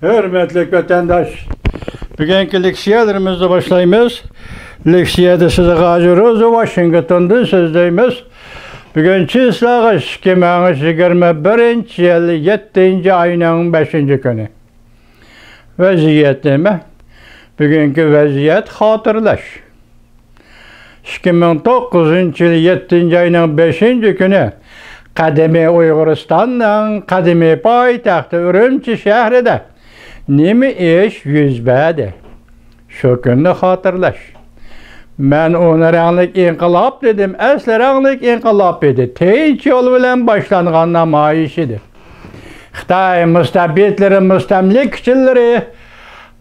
Hürmetli vatandaş, bugünkü leksiyalarımızı başlayımız. Leksiyada sizi qajırız, Washington'dan sözdeyimiz. Bugünkü islağı 2021 yıl 7. ayının 5. günü. Vaziyet neme? Bugünkü vaziyet hatırlaş. 2009 yıl 7. ayının 5. günü Kadimi Uyguristan'ın kadimi payitahtı Ürümçi şehride nemi iş yüz bedi. Şu günü hatırlaş. Ben ona rağlık inkılap dedim. Esler rağlık inkılap idi. Teyit yol bilen başlanğan namayiş idi. Xitay müstabitleri, müstemlikçileri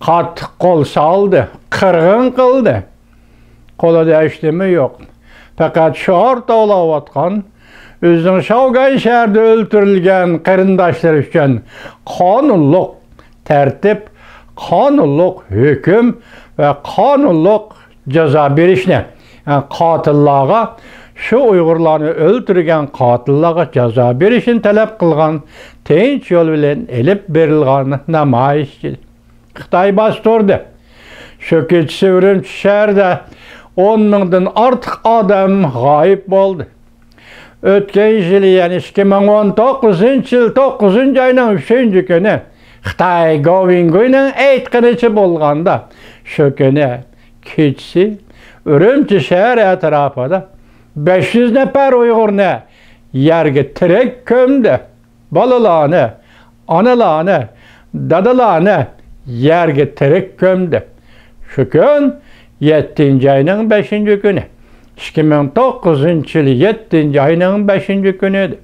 kat kol saldı. Kırgın kıldı. Kolu değişti yok. Fakat şart olavatkan özün Şavgay şehirde öldürülgen kırındaşlar üçün kanunluk tertip, kanunluk hüküm ve kanunluk ceza berişine. Yani katıllağa, şu Uygurlarını öldürgen katıllağa ceza berişin talep kılgan teyinç yol bilen elip berilgan namayişçi. Xitay bastırdı. Şu keçisi Ürümçi şehirde 10 mingden artık adam gayip oldu. Ötken yılı yani 2019 yıl 9. ayının 3. günü Xitay Govingo'nun etkinici bolganda şu günü keçisi Ürümçi şehir etrafında 500 nefer Uygur'unu yerge tirek kömdü. Balalarını, analarını, dadalarını yerge tirek kömdü. Şu gün 7. ayının 5. günü. 2009 yıl 7. ayının 5. günüydü.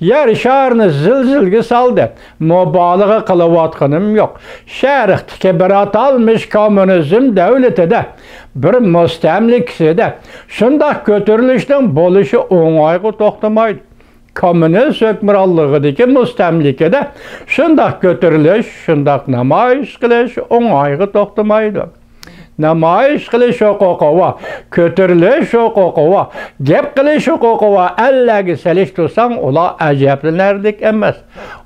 Yer şehrini zilzilge saldı. Mubalığı kılıvatkanım yok. Şehir keberat almış komünizm devleti de bir müstemlikisi de şundak götürülüşten boluşu oğayğı toxtamaydı. Komünist hükmürallığı müstemlike de şundak götürülüş, şundak namayiş kılış oğayğı toxtamaydı. Namayiş kılış hukuku var, kötürülüş hukuku var, gep kılış hukuku var. Ellegi seliş tutsan ola aceplenirdik emez.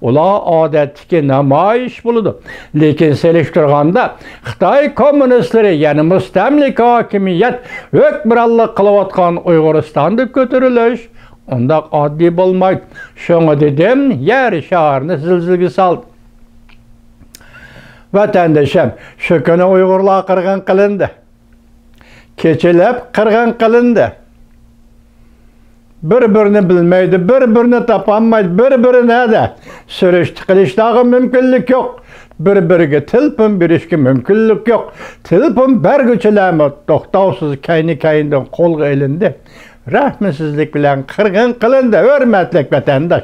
Ola adetki namayiş buludu. Lekin seliş turganda Xitay komünistleri yani müstemlik hakimiyet hükmürallık kılıvatkan Uyguristan'da kötürülüş onda adli bulmaydı. Şunu dedim yer şehrini zilzilgi saldı. Vatandaşım, şu günü Uygurlar kırgın kılındı. Keçilep kırgın kılındı. Birbirini bilmeydi, birbirini tapanmaydı, birbirine de sürüştü kılıştığı mümkünlük yok. Birbirine tilpin birişki mümkünlük yok. Tilpin bergüçülemi toxtavsız kayni kol elinde. Rahmetsizlik bilen kırgın kılındı, hürmetlik vatandaş.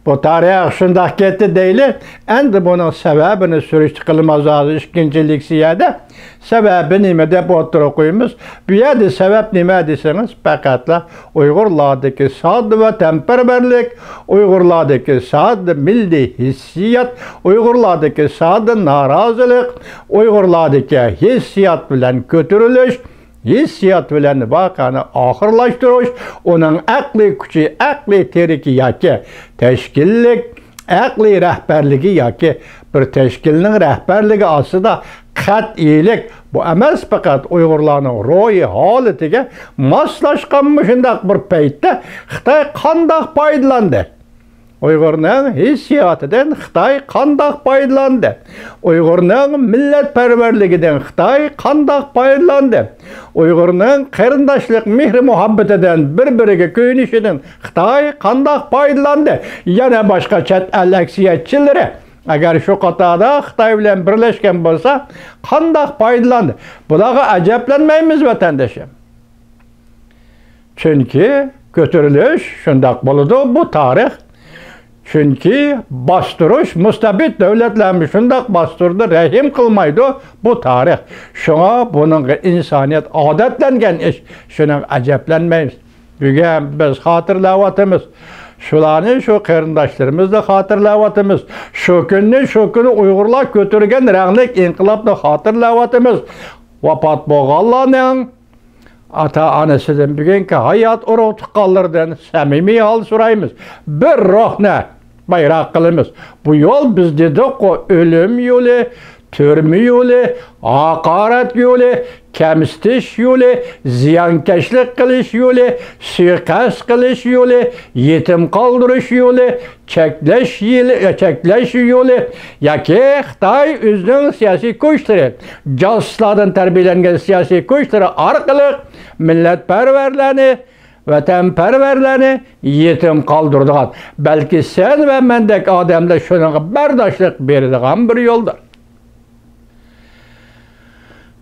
Bu tarih şundak gitti değil, endi bunun sebebini sürüştü kılmaz işkincilik siyade. Sebebi nime de oturup koyumuz. Bir yerde sebep nime deseniz, fakatla Uygurlardaki sad ve temperberlik, Uygurlardaki sad milli hissiyat, Uygurlardaki sad narazılık, Uygurlardaki hissiyat bilen götürülüş, hissiyat bilen vakanı ahırlaştırış, onun akli küçü, akli teriki yaki teşkillik, akli rehberligi yaki bir teşkilinin rehberligi aslında kat'ilik. Bu emez fakat Uygurlarının ruhi haletiga maslaşkanmışındak bir peytte Xitay kandak paydalandı. Uygur'un hissiyatıdan Xitay kandak paydalandı. Uygur'un milletperverliginden Xitay kandak paydalandı. Uygur'un kırındaşlık mihri muhabbetinden birbirine köyünüşünden Xitay kandak paydalandı. Yana başka çet el eksiyetçileri eğer şu katada Xitay bilen birleşken bolsa kandak paydalandı. Bulağa aceplenmeyimiz vatandaşım. Çünkü götürülüş şundak buludu bu tarih. Çünkü bastırış, müstabit devletlerimiz şundak bastırdı, rehim kılmaydı bu tarih. Şuna bunun insaniyet adetlengen iş, şuna aceplenmeyiz. Bugün biz hatırlavatımız, şularını şu kırındaşlarımız da hatırlavatımız, şu günü Uygurlar götürgen renglik inkılapla hatırlavatımız. Vapat boğallanın ata-anasıdan bugünkü hayat uruq tıqqallardan samimi hal surayımız. Bir ruh ne? bayrak kılımız. Bu yol biz dedik o ölüm yolu, türme yolu, hakaret yolu, kemstiş yolu, ziyankeşlik kılış yolu, suikast kılış yolu, yetim kaldırış yolu, çekleş yolu, yaki Xitay özünün siyasi kuşları, casuslardan terbiyelenген siyasi kuşları arkalık milletperverlerini, vatanperverlerini yetim kaldırdıgan. Belki sen ve mendek adamda şunun bardaşlık berdigan bir yoldur.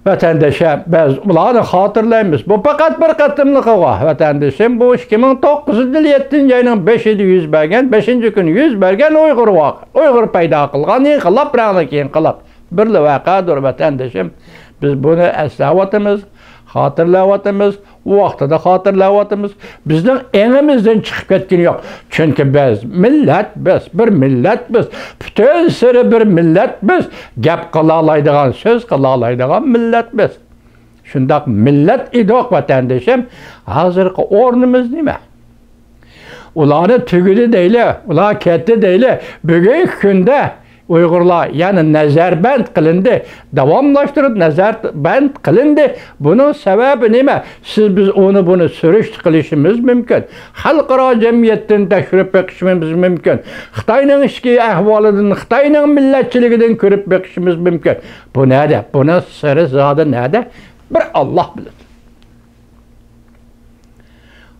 Vatandaşa biz ularni hatırlaymiz. Bu fakat bir qatımlıqı var. Vatandaşım bu 2009-7 ayının 5'ida yüz bergen, 5-ci gün yüz bergen Uyghur var. Uyghur payda qılgan inqilab, birini keyin inqilab. Birli vaqadır vatandaşım. Biz bunu eslayatımız, hatırlayatımız, vaqtida hatırlayatımız. Bizning elimizden chiqib ketgani yo'q. Chunki biz millat, bir millat biz. Bütün siri bir millat biz. Gap qila oladigan, so'z qila oladigan millat biz. Shundaq millat idoq vatandoshim, hozirgi o'rnimiz nima? Ularni tugidi deyli, ular ketdi deyli. Bugungi kunda Uyg'urlar yani nazarband qilindi, davomlashtirib nazarband qilindi. Bunun sebebi nima? Biz onu bunu surishti qilishimiz mumkin. Xalqaro jamiyatdan tekshirib beqishimiz mumkin. Xitoyning ichki ahvolidan, Xitoyning millatchiligidan ko'rib beqishimiz mumkin. Bu nada? Buni siri zodi nada? Bir Alloh bilir.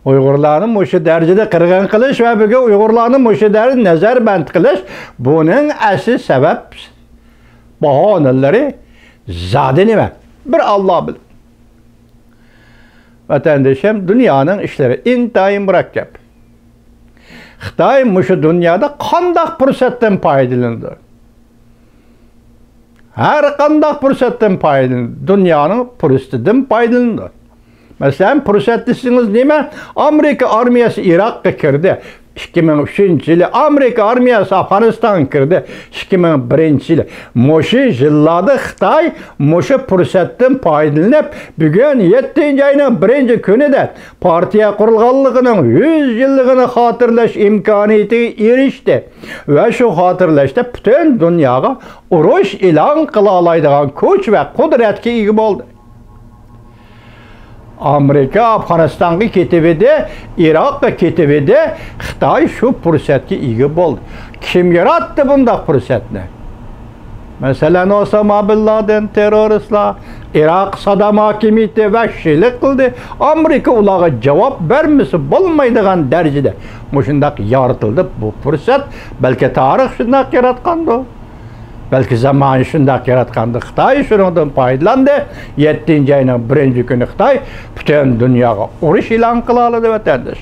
Uyg'urlarni mushu darajada qirg'in qilish va bugun Uyg'urlarni mushu darajada nazarband qilish buning asl sabab bahonalari zodi nima? Bir Alloh bilir. Vatandaşım, dünyanın işleri intayin murakkab. Xitoy mushu dunyoda qanday fursatdan foydalanadi? Har qanday fursatdan foydalanadi. Dunyoning fursatidan foydalanadi. Mesela fırsat desiniz nima? Amerika armiyası Irak'a kirdi. 2003 yılı Amerika armiyası Afganistan'a kirdi. 2001 yılı. Moşu yıllarda Xitay moşu fırsattan faydalanıp bugün 7. ayının 1. günü de partiya kurulganlığının 100 yıllığını hatırlaş imkaniyeti erişti. Ve şu hatırlaşta bütün dünyaya uruş ilan kılalaydıgan güç ve kudretki ega oldu. Amerika Afganistan'a ketibidi, Irak'a ketibidi, Xitay şu fırsatga ega bo'ldi. Kim yarattı bunda fırsatni? Mesela Osama bin Laden teröristler, Irak Saddam hakimiyeti vahşilik qildi. Amerika ularga cevap vermesi bo'lmaydigan darajada mushundaq yaratıldı bu fırsat. Belki tarix shundaq yaratgandi. Belki zaman shundaq yaratgandi. Xitoy shundan foydalandı. 7. ayının 1. günü Xitoy bütün dunyoga urush e'lon qila oladi vatandosh.